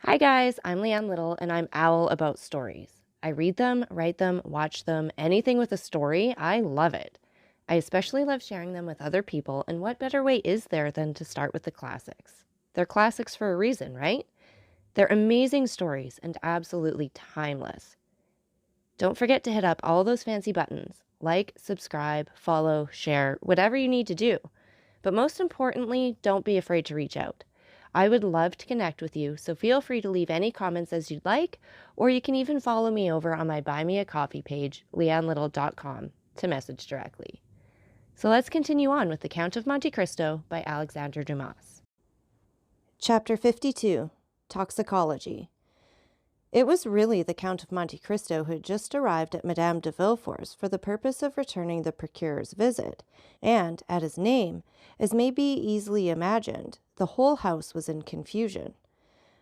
Hi guys, I'm Leanne Little and I'm owl about stories. I read them, write them, watch them, anything with a story, I love it. I especially love sharing them with other people, and what better way is there than to start with the classics? They're classics for a reason, right? They're amazing stories and absolutely timeless. Don't forget to hit up all those fancy buttons like, subscribe, follow, share, whatever you need to do. But most importantly, don't be afraid to reach out. I would love to connect with you, so feel free to leave any comments as you'd like, or you can even follow me over on my Buy Me a Coffee page, leannelittle.com, to message directly. So let's continue on with The Count of Monte Cristo by Alexandre Dumas. Chapter 52 Toxicology. It was really the Count of Monte Cristo who had just arrived at Madame de Villefort's for the purpose of returning the procurer's visit, and, at his name, as may be easily imagined, the whole house was in confusion.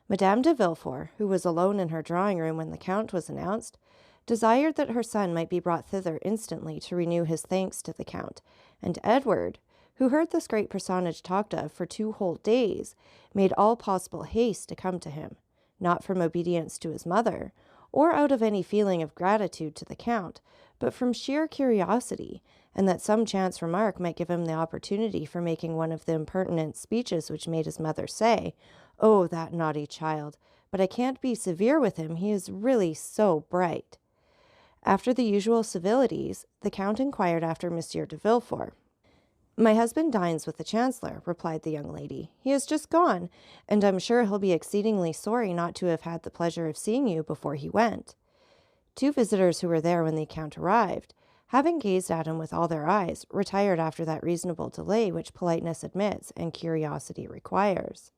Madame de Villefort, who was alone in her drawing-room when the Count was announced, desired that her son might be brought thither instantly to renew his thanks to the Count, and Edward, who heard this great personage talked of for 2 whole days, made all possible haste to come to him, not from obedience to his mother, or out of any feeling of gratitude to the Count, but from sheer curiosity, and that some chance remark might give him the opportunity for making one of the impertinent speeches which made his mother say, "Oh, that naughty child! But I can't be severe with him, he is really so bright." After the usual civilities, the Count inquired after Monsieur de Villefort. "My husband dines with the Chancellor," replied the young lady. "He has just gone, and I'm sure he'll be exceedingly sorry not to have had the pleasure of seeing you before he went." 2 visitors who were there when the Count arrived, having gazed at him with all their eyes, retired after that reasonable delay which politeness admits and curiosity requires.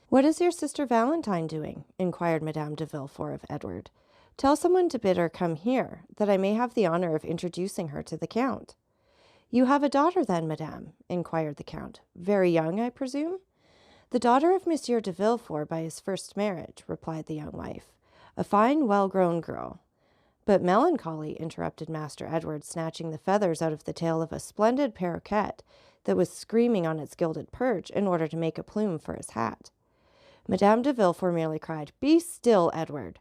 "What is your sister Valentine doing?" inquired Madame de Villefort of Edward. "Tell someone to bid her come here, that I may have the honor of introducing her to the Count." "You have a daughter, then, madame?" inquired the Count. "Very young, I presume?" "The daughter of Monsieur de Villefort by his first marriage," replied the young wife. "A fine, well-grown girl." "But melancholy," interrupted Master Edward, snatching the feathers out of the tail of a splendid paroquet that was screaming on its gilded perch in order to make a plume for his hat. Madame de Villefort merely cried, "Be still, Edward!"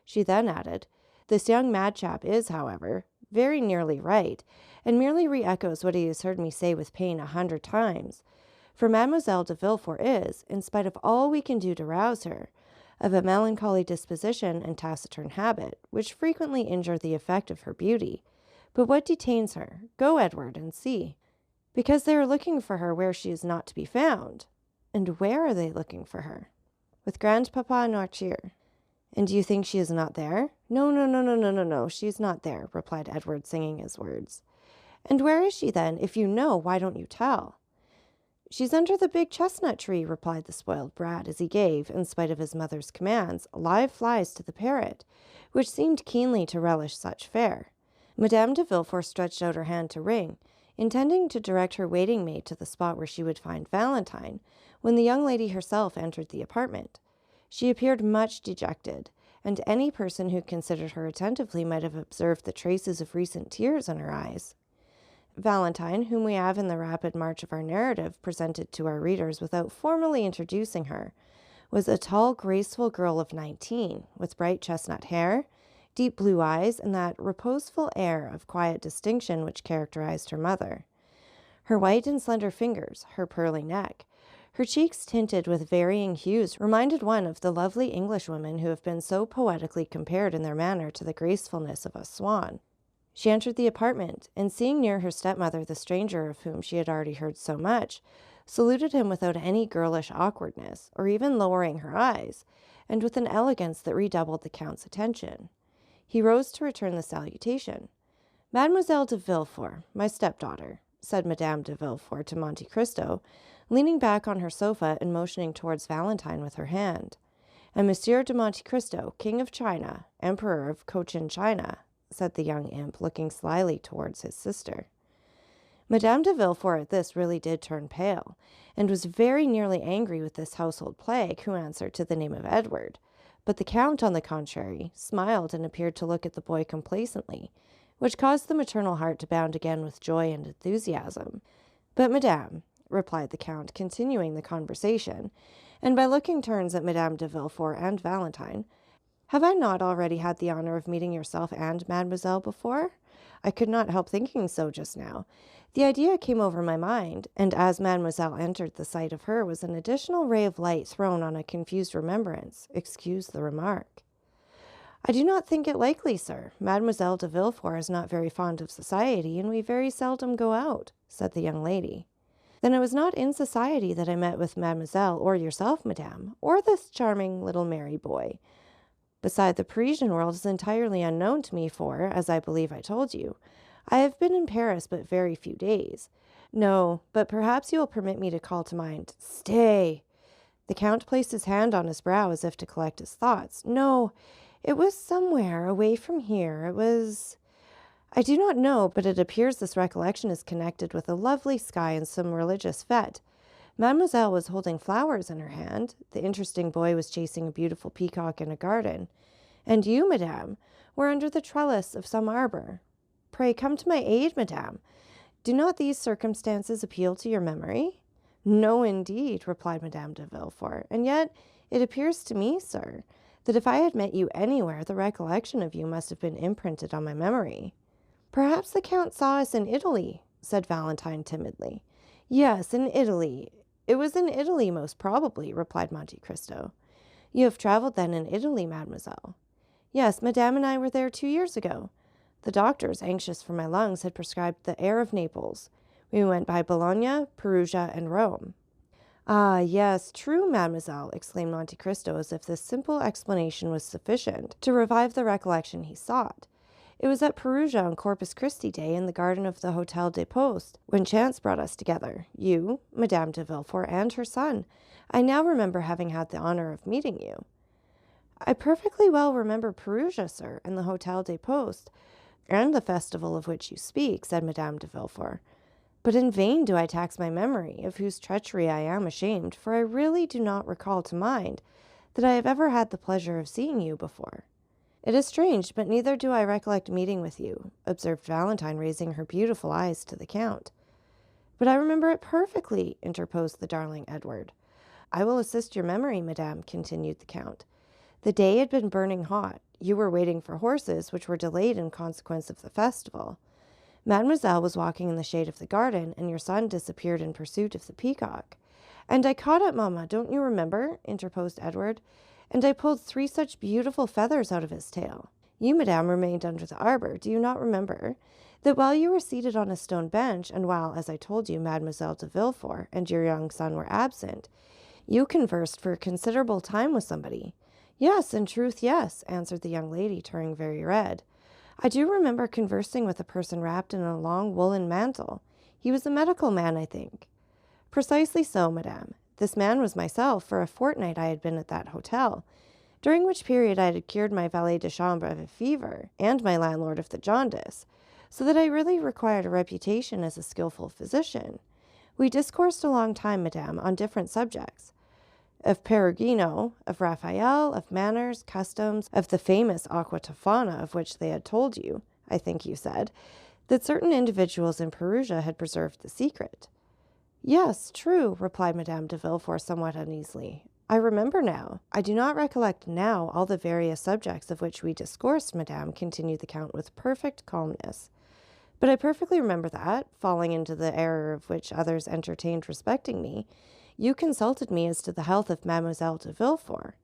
She then added, "This young madchap is, however, very nearly right, and merely re-echoes what he has heard me say with pain 100 times. For Mademoiselle de Villefort is, in spite of all we can do to rouse her, of a melancholy disposition and taciturn habit, which frequently injure the effect of her beauty. But what detains her? Go, Edward, and see." "Because they are looking for her where she is not to be found." "And where are they looking for her?" "With Grandpapa Noirtier." "And do you think she is not there?" "No, no, no, no, no, no, no, she is not there," replied Edward, singing his words. "And where is she, then? If you know, why don't you tell?" "She's under the big chestnut tree," replied the spoiled brat, as he gave, in spite of his mother's commands, live flies to the parrot, which seemed keenly to relish such fare. Madame de Villefort stretched out her hand to ring, intending to direct her waiting-maid to the spot where she would find Valentine, when the young lady herself entered the apartment. She appeared much dejected, and any person who considered her attentively might have observed the traces of recent tears in her eyes. Valentine, whom we have in the rapid march of our narrative presented to our readers without formally introducing her, was a tall, graceful girl of 19, with bright chestnut hair, deep blue eyes, and that reposeful air of quiet distinction which characterized her mother. Her white and slender fingers, her pearly neck, her cheeks tinted with varying hues, reminded one of the lovely Englishwomen who have been so poetically compared in their manner to the gracefulness of a swan. She entered the apartment, and seeing near her stepmother the stranger of whom she had already heard so much, saluted him without any girlish awkwardness, or even lowering her eyes, and with an elegance that redoubled the Count's attention. He rose to return the salutation. "Mademoiselle de Villefort, my stepdaughter," said Madame de Villefort to Monte Cristo, leaning back on her sofa and motioning towards Valentine with her hand. "And Monsieur de Monte Cristo, King of China, Emperor of Cochin China," said the young imp, looking slyly towards his sister. Madame de Villefort at this really did turn pale, and was very nearly angry with this household plague who answered to the name of Edward. But the Count, on the contrary, smiled and appeared to look at the boy complacently, which caused the maternal heart to bound again with joy and enthusiasm. "But, madame," replied the Count, continuing the conversation, and by looking turns at Madame de Villefort and Valentine, "Have I not already had the honor of meeting yourself and mademoiselle before? I could not help thinking so just now. The idea came over my mind, and as mademoiselle entered, the sight of her was an additional ray of light thrown on a confused remembrance. Excuse the remark." "I do not think it likely, sir. Mademoiselle de Villefort is not very fond of society, and we very seldom go out," said the young lady. "Then it was not in society that I met with mademoiselle or yourself, madame, or this charming little merry boy. Beside, the Parisian world is entirely unknown to me, for, as I believe I told you, I have been in Paris but very few days. No, but perhaps you will permit me to call to mind— Stay!" The Count placed his hand on his brow as if to collect his thoughts. "No, it was somewhere away from here. It was— I do not know, but it appears this recollection is connected with a lovely sky and some religious fete. Mademoiselle was holding flowers in her hand. The interesting boy was chasing a beautiful peacock in a garden. And you, madame, were under the trellis of some arbor. Pray come to my aid, madame. Do not these circumstances appeal to your memory?" "No, indeed," replied Madame de Villefort. "And yet it appears to me, sir, that if I had met you anywhere, the recollection of you must have been imprinted on my memory." "Perhaps the Count saw us in Italy," said Valentine timidly. "Yes, in Italy. It was in Italy, most probably," replied Monte Cristo. "You have traveled then in Italy, mademoiselle?" "Yes, madame and I were there 2 years ago. The doctors, anxious for my lungs, had prescribed the air of Naples. We went by Bologna, Perugia, and Rome." "Ah, yes, true, mademoiselle," exclaimed Monte Cristo, as if this simple explanation was sufficient to revive the recollection he sought. "It was at Perugia on Corpus Christi Day in the garden of the Hotel des Postes, when chance brought us together, you, Madame de Villefort, and her son. I now remember having had the honor of meeting you." "I perfectly well remember Perugia, sir, and the Hotel des Postes, and the festival of which you speak," said Madame de Villefort. "But in vain do I tax my memory, of whose treachery I am ashamed, for I really do not recall to mind that I have ever had the pleasure of seeing you before." "It is strange, but neither do I recollect meeting with you," observed Valentine, raising her beautiful eyes to the Count. "But I remember it perfectly," interposed the darling Edward. "I will assist your memory, madame," continued the Count. "The day had been burning hot. You were waiting for horses, which were delayed in consequence of the festival. Mademoiselle was walking in the shade of the garden, and your son disappeared in pursuit of the peacock." "And I caught it, mamma, don't you remember?" interposed Edward. "And I pulled 3 such beautiful feathers out of his tail. You, madame, remained under the arbor. Do you not remember that while you were seated on a stone bench, and while, as I told you, Mademoiselle de Villefort and your young son were absent, you conversed for a considerable time with somebody?" "Yes, in truth, yes," answered the young lady, turning very red. "I do remember conversing with a person wrapped in a long woolen mantle. He was a medical man, I think." "Precisely so, madame. This man was myself. For a fortnight I had been at that hotel, during which period I had cured my valet de chambre of a fever, and my landlord of the jaundice, so that I really required a reputation as a skillful physician. We discoursed a long time, madame, on different subjects. Of Perugino, of Raphael, of manners, customs, of the famous aqua tofana of which they had told you, I think you said, that certain individuals in Perugia had preserved the secret." "Yes, true," replied Madame de Villefort somewhat uneasily. "I remember now." "I do not recollect now all the various subjects of which we discoursed, madame," continued the Count with perfect calmness. "But I perfectly remember that, falling into the error of which others entertained respecting me, you consulted me as to the health of Mademoiselle de Villefort."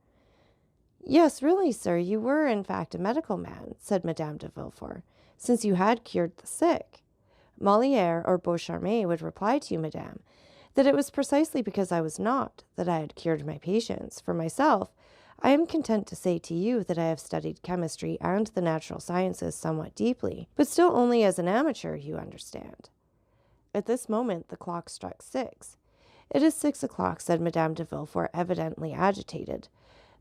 "Yes, really, sir, you were in fact a medical man," said Madame de Villefort, "since you had cured the sick. Molière or Beaucharmais would reply to you, madame, that it was precisely because I was not that I had cured my patients. For myself, I am content to say to you that I have studied chemistry and the natural sciences somewhat deeply, but still only as an amateur, you understand." At this moment the clock struck 6. "It is 6 o'clock," said Madame de Villefort, evidently agitated.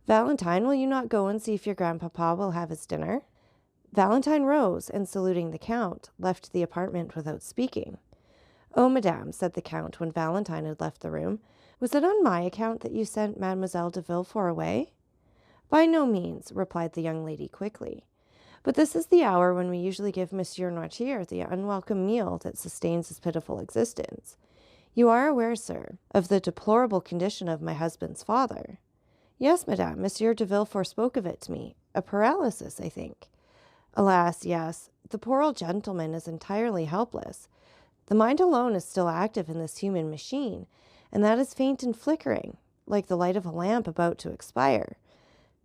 "Valentine, will you not go and see if your grandpapa will have his dinner?" Valentine rose, and saluting the Count, left the apartment without speaking. "Oh, madame," said the Count, when Valentine had left the room, "was it on my account that you sent Mademoiselle de Villefort away?" "By no means," replied the young lady quickly. "But this is the hour when we usually give Monsieur Noirtier the unwelcome meal that sustains his pitiful existence. You are aware, sir, of the deplorable condition of my husband's father. Yes, madame, Monsieur de Villefort spoke of it to me. A paralysis, I think. Alas, yes, the poor old gentleman is entirely helpless. The mind alone is still active in this human machine, and that is faint and flickering, like the light of a lamp about to expire.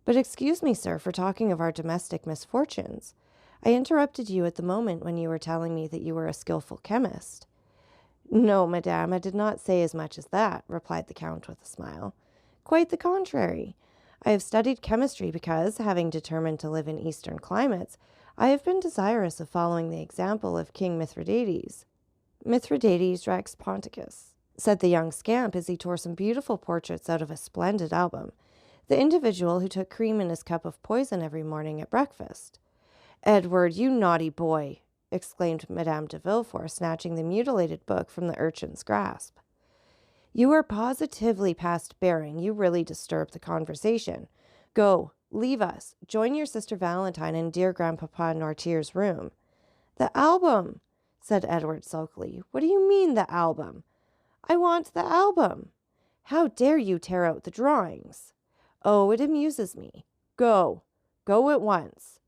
But excuse me, sir, for talking of our domestic misfortunes. I interrupted you at the moment when you were telling me that you were a skillful chemist. No, madame, I did not say as much as that, replied the count with a smile. Quite the contrary. I have studied chemistry because, having determined to live in eastern climates, I have been desirous of following the example of King Mithridates. Mithridates Rex Ponticus, said the young scamp as he tore some beautiful portraits out of a splendid album, the individual who took cream in his cup of poison every morning at breakfast. Edward, you naughty boy, exclaimed Madame de Villefort, snatching the mutilated book from the urchin's grasp. You are positively past bearing. You really disturb the conversation. Go, leave us. Join your sister Valentine in dear Grandpapa Noirtier's room. The album, said Edward sulkily. What do you mean, the album? I want the album. How dare you tear out the drawings? Oh, it amuses me. Go. Go at once.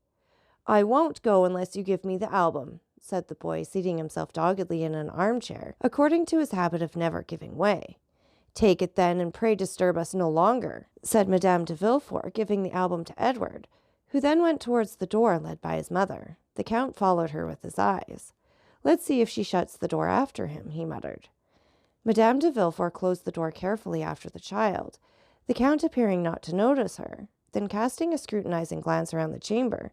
I won't go unless you give me the album, said the boy, seating himself doggedly in an armchair, according to his habit of never giving way. Take it then, and pray disturb us no longer, said Madame de Villefort, giving the album to Edward, who then went towards the door, led by his mother. The count followed her with his eyes. Let's see if she shuts the door after him, he muttered. Madame de Villefort closed the door carefully after the child, the count appearing not to notice her. Then, casting a scrutinizing glance around the chamber,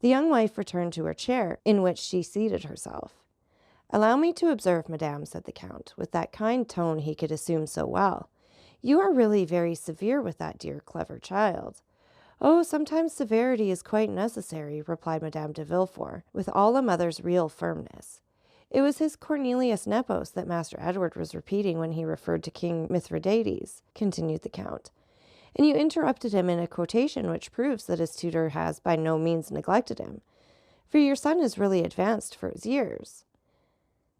the young wife returned to her chair, in which she seated herself. Allow me to observe, madame, said the count, with that kind tone he could assume so well. You are really very severe with that dear, clever child. Oh, sometimes severity is quite necessary, replied Madame de Villefort, with all a mother's real firmness. It was his Cornelius Nepos that Master Edward was repeating when he referred to King Mithridates, continued the count. And you interrupted him in a quotation which proves that his tutor has by no means neglected him, for your son is really advanced for his years.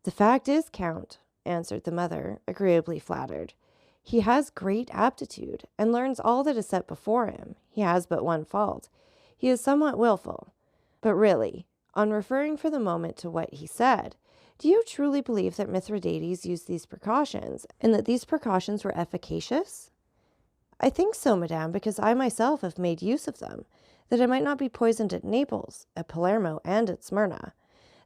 The fact is, Count, answered the mother, agreeably flattered, he has great aptitude, and learns all that is set before him. He has but one fault. He is somewhat wilful. But really, on referring for the moment to what he said, do you truly believe that Mithridates used these precautions, and that these precautions were efficacious? I think so, madame, because I myself have made use of them, that I might not be poisoned at Naples, at Palermo, and at Smyrna.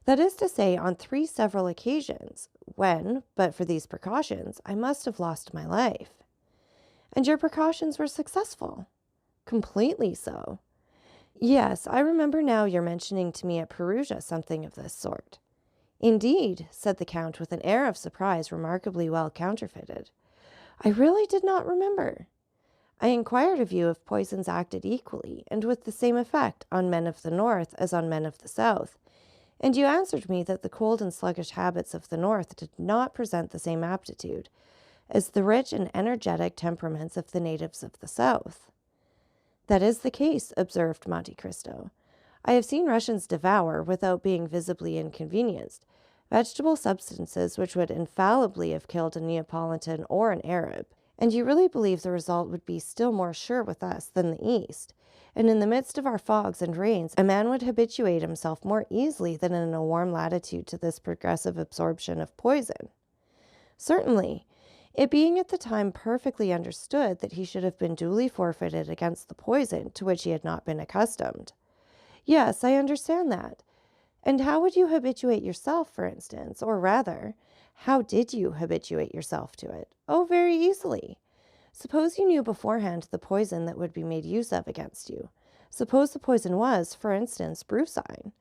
That is to say, on 3 several occasions, when, but for these precautions, I must have lost my life. And your precautions were successful? Completely so. Yes, I remember now your mentioning to me at Perugia something of this sort. Indeed, said the count with an air of surprise remarkably well counterfeited. I really did not remember. I inquired of you if poisons acted equally, and with the same effect, on men of the north as on men of the south, and you answered me that the cold and sluggish habits of the north did not present the same aptitude as the rich and energetic temperaments of the natives of the south. That is the case, observed Monte Cristo. I have seen Russians devour, without being visibly inconvenienced, vegetable substances which would infallibly have killed a Neapolitan or an Arab. And you really believe the result would be still more sure with us than the East, and in the midst of our fogs and rains, a man would habituate himself more easily than in a warm latitude to this progressive absorption of poison. Certainly, it being at the time perfectly understood that he should have been duly forfeited against the poison to which he had not been accustomed. Yes, I understand that. And how would you habituate yourself, for instance, or rather, how did you habituate yourself to it? Oh, very easily. Suppose you knew beforehand the poison that would be made use of against you. Suppose the poison was, for instance, brucine.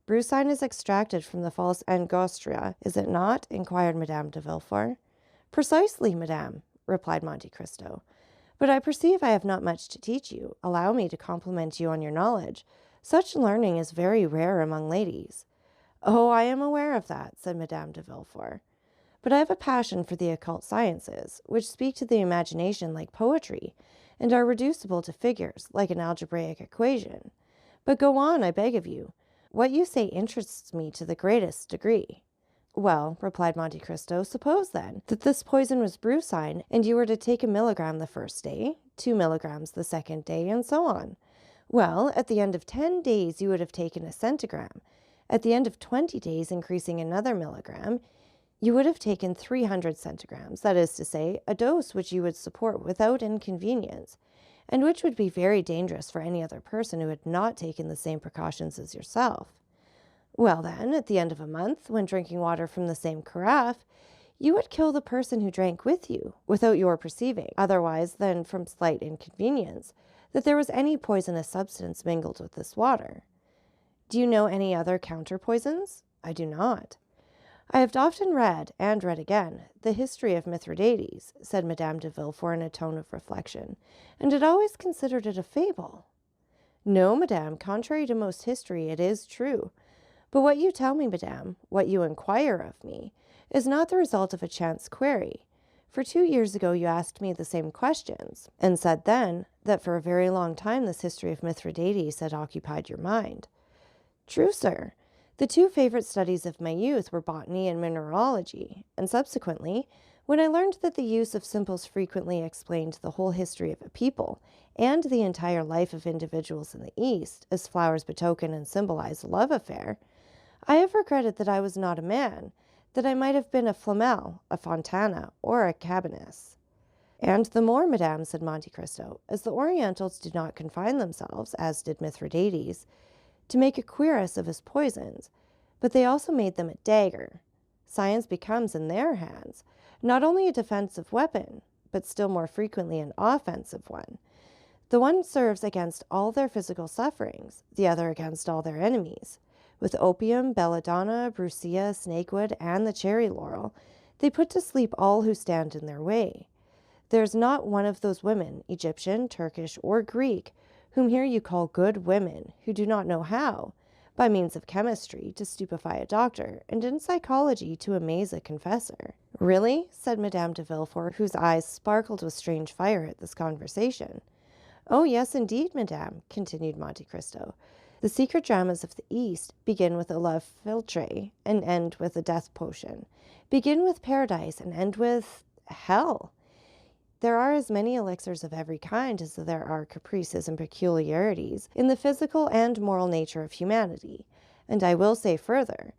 Brucine is extracted from the false angostura, is it not? Inquired Madame de Villefort. Precisely, madame, replied Monte Cristo. But I perceive I have not much to teach you. Allow me to compliment you on your knowledge. Such learning is very rare among ladies. Oh, I am aware of that, said Madame de Villefort. But I have a passion for the occult sciences, which speak to the imagination like poetry, and are reducible to figures, like an algebraic equation. But go on, I beg of you. What you say interests me to the greatest degree. Well, replied Monte Cristo, suppose then that this poison was brucine, and you were to take 1 milligram the first day, 2 milligrams the second day, and so on. Well, at the end of 10 days, you would have taken a centigram. At the end of 20 days, increasing another milligram, you would have taken 300 centigrams, that is to say, a dose which you would support without inconvenience, and which would be very dangerous for any other person who had not taken the same precautions as yourself. Well then, at the end of a month, when drinking water from the same carafe, you would kill the person who drank with you, without your perceiving, otherwise than from slight inconvenience, that there was any poisonous substance mingled with this water. Do you know any other counter-poisons? I do not. I have often read, and read again, the history of Mithridates, said Madame de Villefort in a tone of reflection, and had always considered it a fable. No, madame, contrary to most history, it is true. But what you tell me, madame, what you inquire of me, is not the result of a chance query. For 2 years ago you asked me the same questions, and said then that for a very long time this history of Mithridates had occupied your mind. True, sir. The 2 favorite studies of my youth were botany and mineralogy, and subsequently, when I learned that the use of simples frequently explained the whole history of a people, and the entire life of individuals in the East, as flowers betoken and symbolize a love affair, I have regretted that I was not a man, that I might have been a Flamel, a Fontana, or a Cabanis. And the more, madame, said Monte Cristo, as the Orientals did not confine themselves, as did Mithridates, to make a cuirass of his poisons, but they also made them a dagger. Science becomes, in their hands, not only a defensive weapon, but still more frequently an offensive one. The one serves against all their physical sufferings, the other against all their enemies. With opium, belladonna, brucea, snakewood, and the cherry laurel, they put to sleep all who stand in their way. There's not one of those women, Egyptian, Turkish, or Greek, whom here you call good women, who do not know how, by means of chemistry, to stupefy a doctor, and in psychology to amaze a confessor. Really? Said Madame de Villefort, whose eyes sparkled with strange fire at this conversation. Oh, yes, indeed, madame, continued Monte Cristo. The secret dramas of the East begin with a love philtre and end with a death potion, begin with paradise and end with hell. There are as many elixirs of every kind as there are caprices and peculiarities in the physical and moral nature of humanity, and I will say further,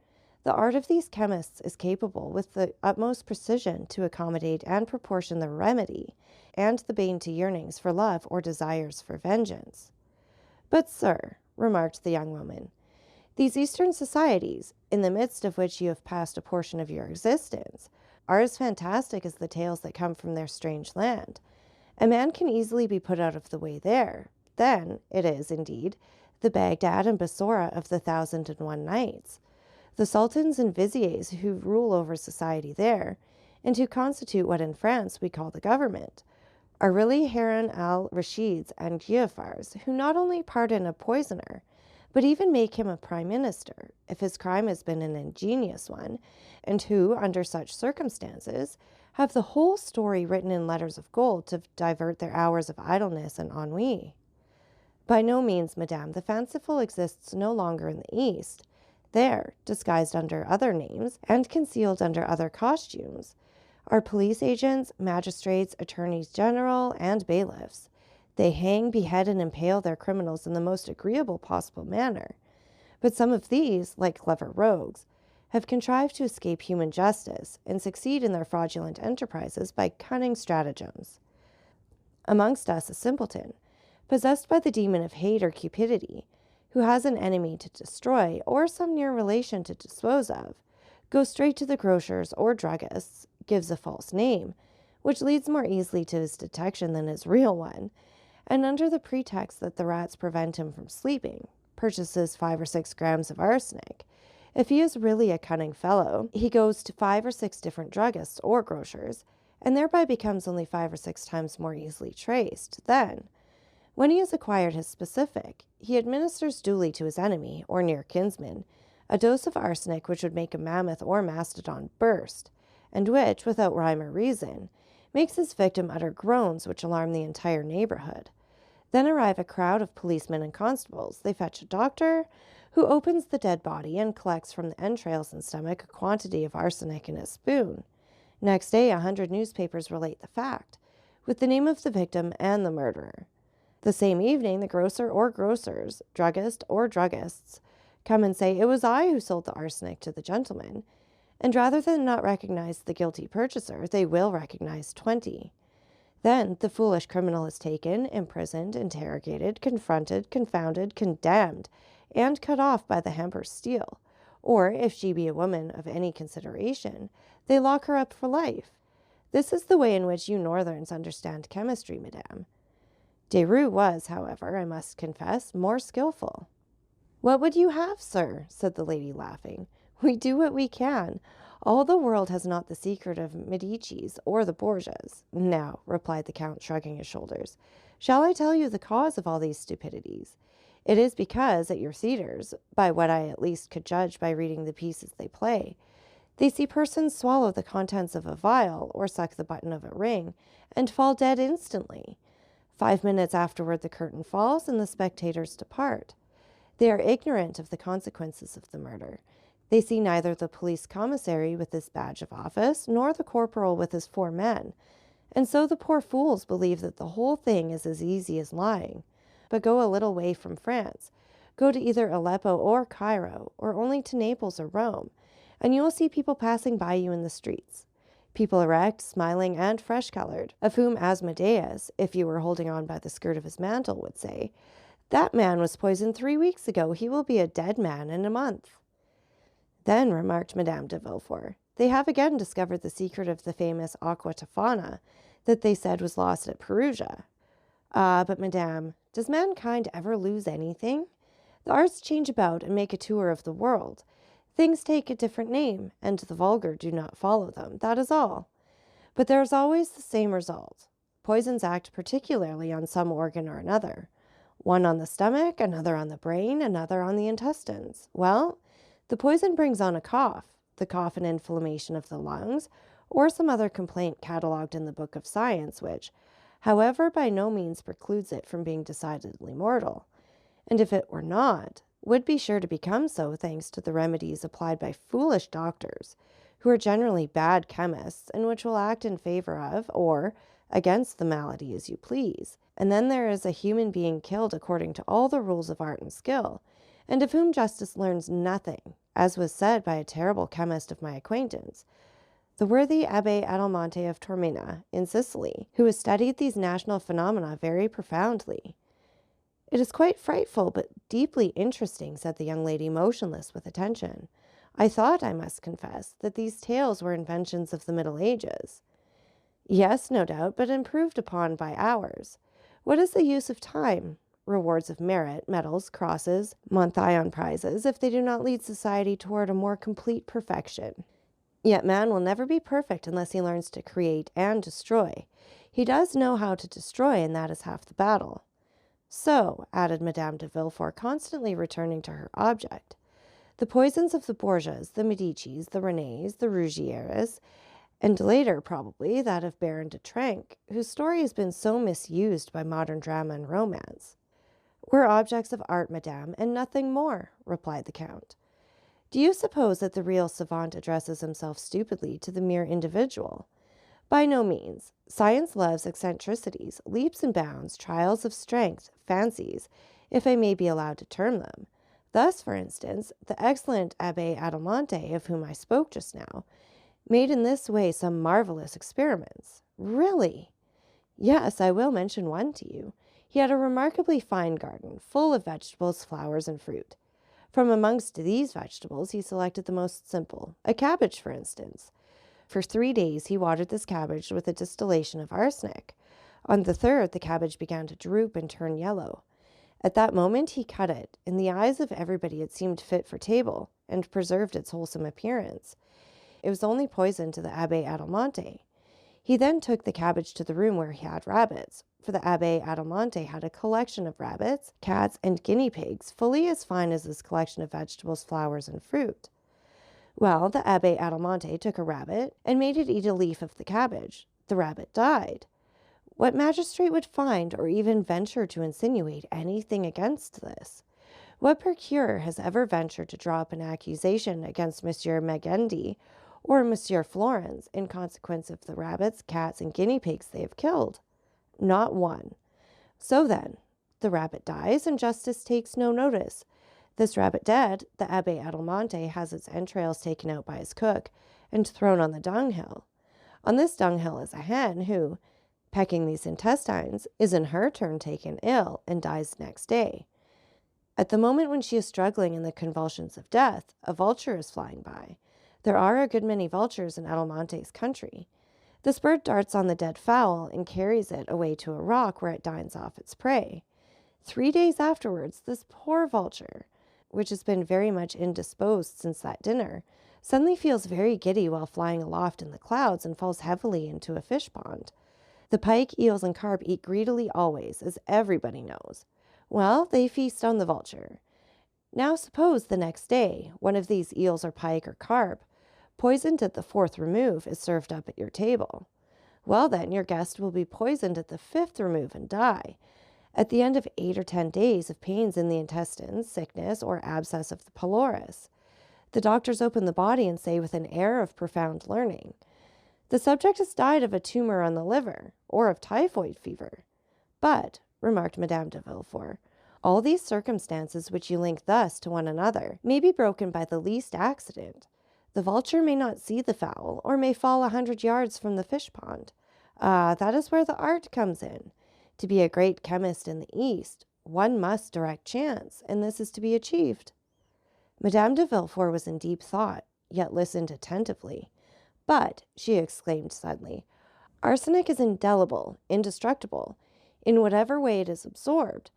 the art of these chemists is capable with the utmost precision to accommodate and proportion the remedy and the bane to yearnings for love or desires for vengeance. But, sir, remarked the young woman, these Eastern societies, in the midst of which you have passed a portion of your existence, are as fantastic as the tales that come from their strange land. A man can easily be put out of the way there. Then it is, indeed, the Baghdad and Bassora of the 1001 Nights. The sultans and viziers who rule over society there, and who constitute what in France we call the government, are really Harun al-Rashids and Giafars, who not only pardon a poisoner, but even make him a prime minister, if his crime has been an ingenious one, and who, under such circumstances, have the whole story written in letters of gold to divert their hours of idleness and ennui. By no means, madame, the fanciful exists no longer in the East. There, disguised under other names, and concealed under other costumes, are police agents, magistrates, attorneys general, and bailiffs. They hang, behead, and impale their criminals in the most agreeable possible manner. But some of these, like clever rogues, have contrived to escape human justice and succeed in their fraudulent enterprises by cunning stratagems. Amongst us a simpleton, possessed by the demon of hate or cupidity, who has an enemy to destroy or some near relation to dispose of, goes straight to the grocers or druggists, gives a false name, which leads more easily to his detection than his real one, and under the pretext that the rats prevent him from sleeping, purchases 5 or 6 grams of arsenic. If he is really a cunning fellow, he goes to 5 or 6 different druggists or grocers, and thereby becomes only 5 or 6 times more easily traced. Then, when he has acquired his specific, he administers duly to his enemy, or near kinsman, a dose of arsenic which would make a mammoth or mastodon burst, and which, without rhyme or reason, makes his victim utter groans which alarm the entire neighborhood. Then arrive a crowd of policemen and constables. They fetch a doctor, who opens the dead body and collects from the entrails and stomach a quantity of arsenic in a spoon. Next day, 100 newspapers relate the fact, with the name of the victim and the murderer. The same evening, the grocer or grocers, druggist or druggists, come and say, "It was I who sold the arsenic to the gentleman," and rather than not recognize the guilty purchaser, they will recognize 20. Then the foolish criminal is taken, imprisoned, interrogated, confronted, confounded, condemned, and cut off by the hamper's steel. Or, if she be a woman of any consideration, they lock her up for life. This is the way in which you Northerns understand chemistry, madame. Derues was, however, I must confess, more skillful. "What would you have, sir?" said the lady, laughing. "We do what we can. All the world has not the secret of Medicis or the Borgias." "Now," replied the Count, shrugging his shoulders, "shall I tell you the cause of all these stupidities? It is because, at your theatres, by what I at least could judge by reading the pieces they play, they see persons swallow the contents of a vial or suck the button of a ring and fall dead instantly. 5 minutes afterward the curtain falls and the spectators depart. They are ignorant of the consequences of the murder. They see neither the police commissary with his badge of office nor the corporal with his 4 men, and so the poor fools believe that the whole thing is as easy as lying. But go a little way from France, go to either Aleppo or Cairo, or only to Naples or Rome, and you will see people passing by you in the streets. People erect, smiling, and fresh-colored, of whom Asmodeus, if you were holding on by the skirt of his mantle, would say, 'That man was poisoned 3 weeks ago. He will be a dead man in a month.'" "Then," remarked Madame de Villefort, "they have again discovered the secret of the famous aqua tofana that they said was lost at Perugia." "Ah, but madame, does mankind ever lose anything? The arts change about and make a tour of the world. Things take a different name, and the vulgar do not follow them, that is all. But there is always the same result. Poisons act particularly on some organ or another. One on the stomach, another on the brain, another on the intestines. Well, the poison brings on the cough an inflammation of the lungs, or some other complaint catalogued in the book of science, which, however, by no means precludes it from being decidedly mortal, and if it were not, would be sure to become so thanks to the remedies applied by foolish doctors, who are generally bad chemists, and which will act in favor of, or against the malady as you please. And then there is a human being killed according to all the rules of art and skill, and of whom justice learns nothing, as was said by a terrible chemist of my acquaintance, the worthy Abbé Adelmonte of Taormina, in Sicily, who has studied these national phenomena very profoundly." "It is quite frightful, but deeply interesting," said the young lady, motionless with attention. "I thought, I must confess, that these tales were inventions of the Middle Ages." "Yes, no doubt, but improved upon by ours. What is the use of time, rewards of merit, medals, crosses, Monthyon prizes, if they do not lead society toward a more complete perfection? Yet man will never be perfect unless he learns to create and destroy. He does know how to destroy, and that is half the battle. So," added Madame de Villefort, constantly returning to her object, "the poisons of the Borgias, the Medicis, the Renés, the Ruggières, and later, probably, that of Baron de Trenck, whose story has been so misused by modern drama and romance, were objects of art, madame, and nothing more," replied the Count. "Do you suppose that the real savant addresses himself stupidly to the mere individual? By no means. Science loves eccentricities, leaps and bounds, trials of strength, fancies, if I may be allowed to term them. Thus, for instance, the excellent Abbé Adelmonte, of whom I spoke just now, made in this way some marvelous experiments." "Really?" "Yes, I will mention one to you. He had a remarkably fine garden, full of vegetables, flowers, and fruit. From amongst these vegetables he selected the most simple, a cabbage, for instance. For 3 days he watered this cabbage with a distillation of arsenic. On the 3rd the cabbage began to droop and turn yellow. At that moment he cut it. In the eyes of everybody it seemed fit for table, and preserved its wholesome appearance. It was only poison to the Abbé Adelmonte. He then took the cabbage to the room where he had rabbits, for the Abbé Adelmonte had a collection of rabbits, cats, and guinea pigs, fully as fine as his collection of vegetables, flowers, and fruit. Well, the Abbé Adelmonte took a rabbit and made it eat a leaf of the cabbage. The rabbit died. What magistrate would find, or even venture to insinuate, anything against this? What procurer has ever ventured to draw up an accusation against Monsieur Magendie or Monsieur Florence in consequence of the rabbits, cats, and guinea pigs they have killed? Not one. So then, the rabbit dies and justice takes no notice. This rabbit dead, the Abbé Adelmonte has its entrails taken out by his cook and thrown on the dunghill. On this dunghill is a hen who, pecking these intestines, is in her turn taken ill and dies next day. At the moment when she is struggling in the convulsions of death, a vulture is flying by. There are a good many vultures in Adelmonte's country. This bird darts on the dead fowl and carries it away to a rock where it dines off its prey. 3 days afterwards, this poor vulture, which has been very much indisposed since that dinner, suddenly feels very giddy while flying aloft in the clouds and falls heavily into a fish pond. The pike, eels, and carp eat greedily always, as everybody knows. Well, they feast on the vulture. Now suppose the next day one of these eels or pike or carp, poisoned at the 4th remove, is served up at your table. Well then, your guest will be poisoned at the 5th remove and die. At the end of 8 or 10 days of pains in the intestines, sickness, or abscess of the pylorus. The doctors open the body and say with an air of profound learning, "The subject has died of a tumor on the liver, or of typhoid fever." But, remarked Madame de Villefort, all these circumstances which you link thus to one another may be broken by the least accident. The vulture may not see the fowl, or may fall 100 yards from the fish pond. Ah, that is where the art comes in. To be a great chemist in the East, one must direct chance, and this is to be achieved. Madame de Villefort was in deep thought, yet listened attentively. But, she exclaimed suddenly, arsenic is indelible, indestructible. In whatever way it is absorbed,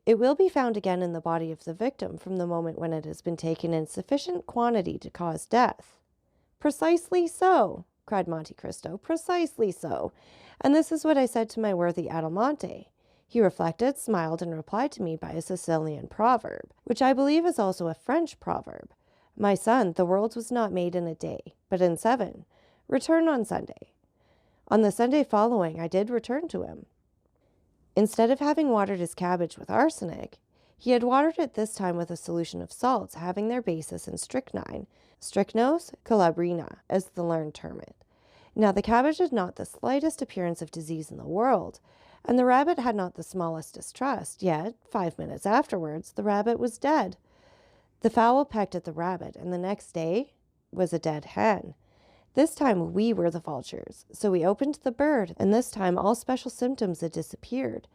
it will be found again in the body of the victim from the moment when it has been taken in sufficient quantity to cause death. Precisely so, cried Monte Cristo, precisely so. And this is what I said to my worthy Adelmonte. He reflected, smiled, and replied to me by a Sicilian proverb, which I believe is also a French proverb. My son, the world was not made in a day, but in 7. Return on Sunday. On the Sunday following, I did return to him. Instead of having watered his cabbage with arsenic, he had watered it this time with a solution of salts having their basis in strychnine, strychnos calabrina, as the learned term it. Now the cabbage had not the slightest appearance of disease in the world, and the rabbit had not the smallest distrust, yet 5 minutes afterwards the rabbit was dead. The fowl pecked at the rabbit, and the next day was a dead hen. This time we were the vultures, so we opened the bird, and this time all special symptoms had disappeared.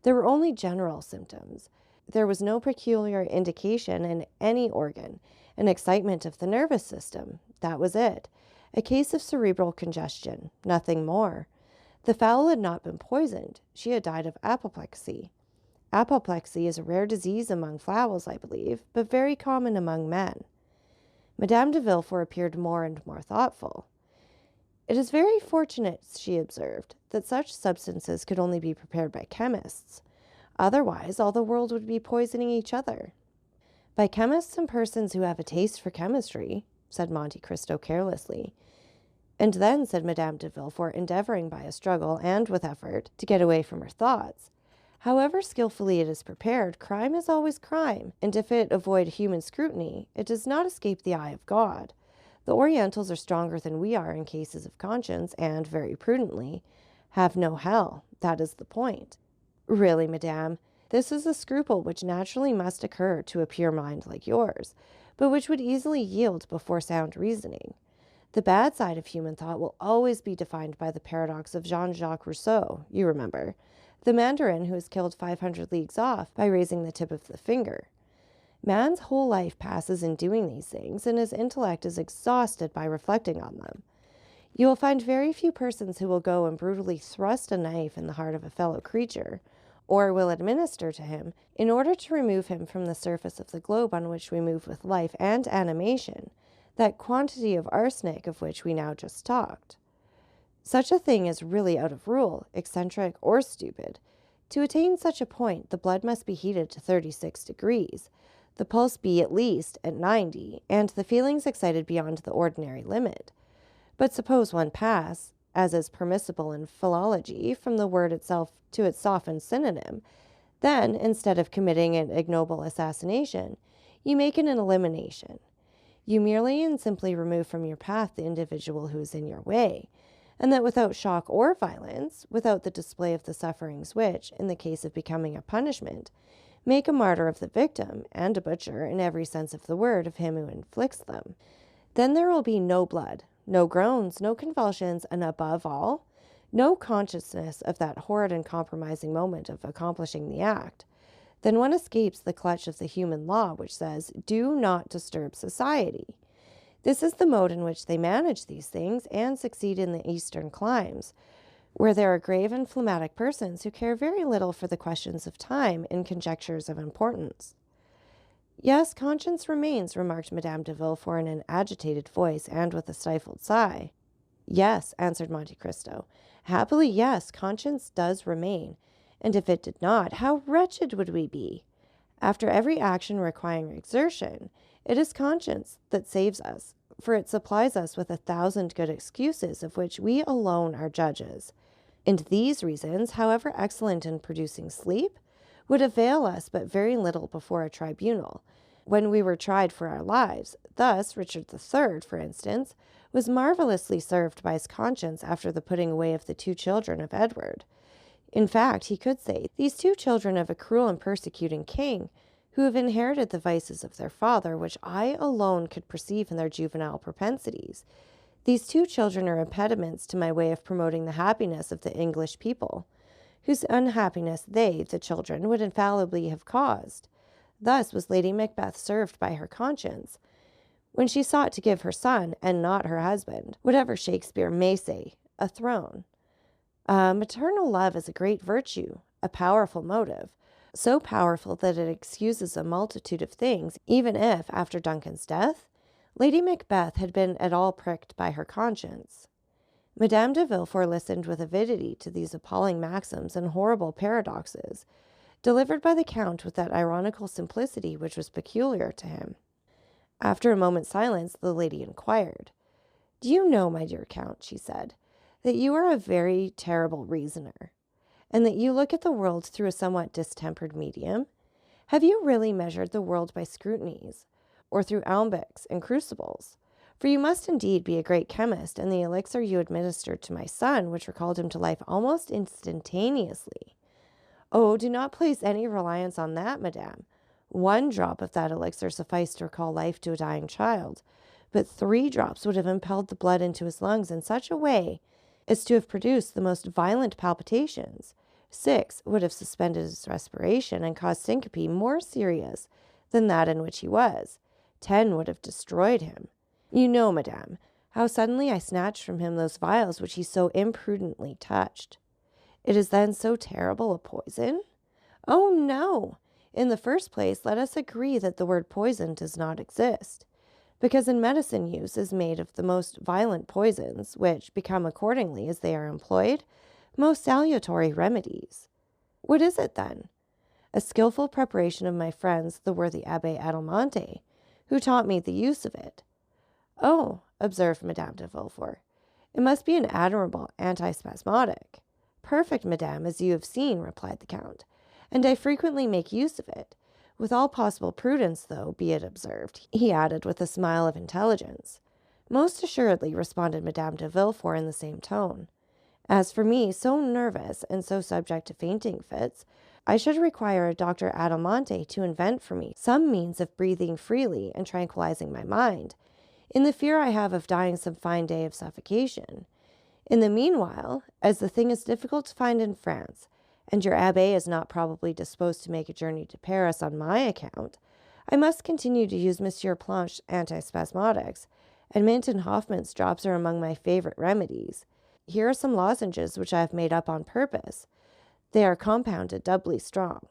There were only general symptoms. There was no peculiar indication in any organ, an excitement of the nervous system. That was it. A case of cerebral congestion, nothing more. The fowl had not been poisoned. She had died of apoplexy. Apoplexy is a rare disease among fowls, I believe, but very common among men. Madame de Villefort appeared more and more thoughtful. It is very fortunate, she observed, that such substances could only be prepared by chemists. Otherwise, all the world would be poisoning each other. By chemists and persons who have a taste for chemistry, said Monte Cristo carelessly. And then, said Madame de Villefort, endeavoring by a struggle and with effort to get away from her thoughts, however skillfully it is prepared, crime is always crime, and if it avoid human scrutiny, it does not escape the eye of God. The Orientals are stronger than we are in cases of conscience, and, very prudently, have no hell. That is the point. Really, madame, this is a scruple which naturally must occur to a pure mind like yours, but which would easily yield before sound reasoning. The bad side of human thought will always be defined by the paradox of Jean-Jacques Rousseau, you remember, the mandarin who is killed 500 leagues off by raising the tip of the finger. Man's whole life passes in doing these things, and his intellect is exhausted by reflecting on them. You will find very few persons who will go and brutally thrust a knife in the heart of a fellow creature, or will administer to him, in order to remove him from the surface of the globe on which we move with life and animation, that quantity of arsenic of which we now just talked. Such a thing is really out of rule, eccentric or stupid. To attain such a point, the blood must be heated to 36 degrees, the pulse be at least at 90, and the feelings excited beyond the ordinary limit. But suppose one pass, as is permissible in philology, from the word itself to its softened synonym, Then, instead of committing an ignoble assassination, you make it an elimination. You merely and simply remove from your path the individual who is in your way, and that without shock or violence, without the display of the sufferings which, in the case of becoming a punishment, make a martyr of the victim and a butcher in every sense of the word of him who inflicts them, then there will be no blood, no groans, no convulsions, and above all, no consciousness of that horrid and compromising moment of accomplishing the act. Then one escapes the clutch of the human law which says, "Do not disturb society." This is the mode in which they manage these things and succeed in the eastern climes, where there are grave and phlegmatic persons who care very little for the questions of time in conjectures of importance. Yes, conscience remains, remarked Madame de Villefort in an agitated voice and with a stifled sigh. Yes, answered Monte Cristo. Happily, yes, conscience does remain. And if it did not, how wretched would we be? After every action requiring exertion, it is conscience that saves us, for it supplies us with 1,000 good excuses of which we alone are judges. And these reasons, however excellent in producing sleep, would avail us but very little before a tribunal, when we were tried for our lives. Thus, Richard III, for instance, was marvelously served by his conscience after the putting away of the 2 children of Edward. In fact, he could say, "These 2 children of a cruel and persecuting king, who have inherited the vices of their father, which I alone could perceive in their juvenile propensities. These 2 children are impediments to my way of promoting the happiness of the English people, whose unhappiness they, the children, would infallibly have caused." Thus was Lady Macbeth served by her conscience, when she sought to give her son, and not her husband, whatever Shakespeare may say, a throne. Maternal love is a great virtue, a powerful motive, so powerful that it excuses a multitude of things, even if, after Duncan's death, Lady Macbeth had been at all pricked by her conscience. Madame de Villefort listened with avidity to these appalling maxims and horrible paradoxes, delivered by the Count with that ironical simplicity which was peculiar to him. After a moment's silence, the lady inquired, "Do you know, my dear Count," she said, "that you are a very terrible reasoner, and that you look at the world through a somewhat distempered medium? Have you really measured the world by scrutinies, or through alembics and crucibles? For you must indeed be a great chemist, and the elixir you administered to my son, which recalled him to life almost instantaneously." "Oh, do not place any reliance on that, madame. 1 drop of that elixir sufficed to recall life to a dying child, but 3 drops would have impelled the blood into his lungs in such a way as to have produced the most violent palpitations. 6 would have suspended his respiration and caused syncope more serious than that in which he was. 10 would have destroyed him. You know, madame, how suddenly I snatched from him those vials which he so imprudently touched. It is then so terrible a poison? Oh, no! In the first place, let us agree that the word poison does not exist, because in medicine use is made of the most violent poisons, which become accordingly, as they are employed, most salutary remedies. What is it, then? A skillful preparation of my friends, the worthy Abbé Adelmonte, who taught me the use of it." "Oh," observed Madame de Villefort, "it must be an admirable antispasmodic." "Perfect, madame, as you have seen," replied the Count, "and I frequently make use of it, with all possible prudence, though, be it observed," he added with a smile of intelligence. "Most assuredly," responded Madame de Villefort in the same tone. "As for me, so nervous and so subject to fainting fits, I should require a Dr. Adelmonte to invent for me some means of breathing freely and tranquilizing my mind, in the fear I have of dying some fine day of suffocation. In the meanwhile, as the thing is difficult to find in France, and your abbé is not probably disposed to make a journey to Paris on my account, I must continue to use Monsieur Planche's antispasmodics, and Mint and Hoffman's drops are among my favorite remedies. Here are some lozenges which I have made up on purpose. They are compounded doubly strong."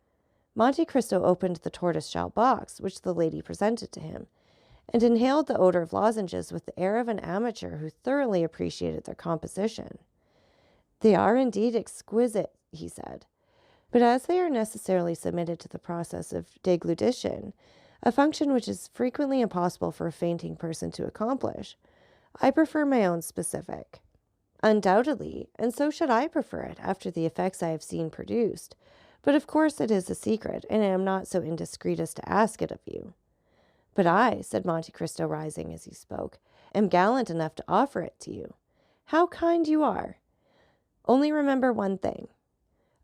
Monte Cristo opened the tortoise-shell box, which the lady presented to him, and inhaled the odor of lozenges with the air of an amateur who thoroughly appreciated their composition. "They are indeed exquisite," he said, "but as they are necessarily submitted to the process of deglutition, a function which is frequently impossible for a fainting person to accomplish, I prefer my own specific." "Undoubtedly, and so should I prefer it, after the effects I have seen produced. But of course it is a secret, and I am not so indiscreet as to ask it of you. But I, said Monte Cristo, rising as he spoke, am gallant enough to offer it to you. How kind you are! Only remember one thing.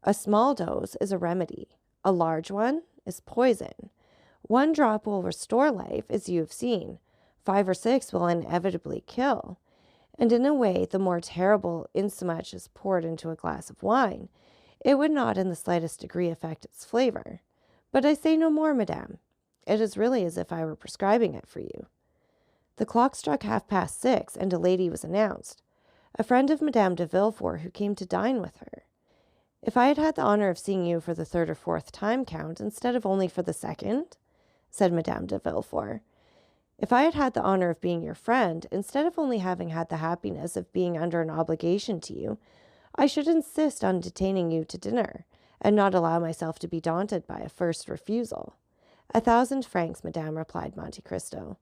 A small dose is a remedy. A large one is poison. One drop will restore life, as you have seen. 5 or 6 will inevitably kill. And in a way, the more terrible, insomuch as poured into a glass of wine, it would not in the slightest degree affect its flavor. But I say no more, madame. It is really as if I were prescribing it for you. The clock struck 6:30, and a lady was announced, a friend of Madame de Villefort, who came to dine with her. If I had had the honor of seeing you for the 3rd or 4th time, Count, instead of only for the 2nd, said Madame de Villefort, if I had had the honor of being your friend, instead of only having had the happiness of being under an obligation to you, I should insist on detaining you to dinner, and not allow myself to be daunted by a first refusal. 1,000 francs, madame, replied Monte Cristo.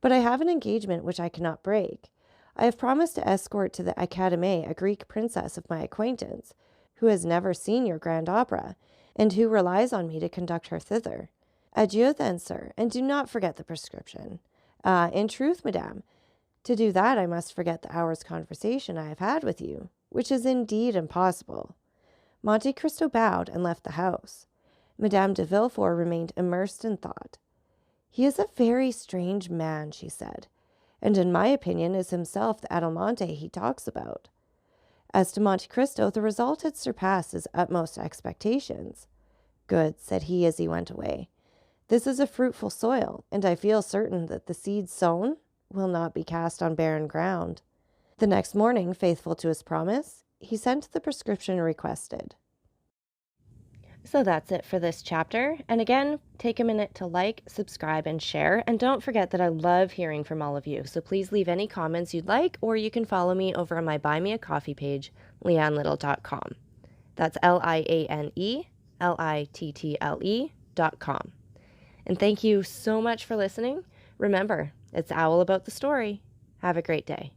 But I have an engagement which I cannot break. I have promised to escort to the Académie a Greek princess of my acquaintance, who has never seen your grand opera, and who relies on me to conduct her thither. Adieu then, sir, and do not forget the prescription. In truth, madame, to do that I must forget the hour's conversation I have had with you, which is indeed impossible. Monte Cristo bowed and left the house. Madame de Villefort remained immersed in thought. He is a very strange man, she said, and in my opinion is himself the Adelmonte he talks about. As to Monte Cristo, the result had surpassed his utmost expectations. Good, said he as he went away. This is a fruitful soil, and I feel certain that the seed sown will not be cast on barren ground. The next morning, faithful to his promise, he sent the prescription requested. So that's it for this chapter. And again, take a minute to like, subscribe, and share. And don't forget that I love hearing from all of you. So please leave any comments you'd like, or you can follow me over on my Buy Me a Coffee page, leannelittle.com. That's LIANELITTLE.com. And thank you so much for listening. Remember, it's Owl about the story. Have a great day.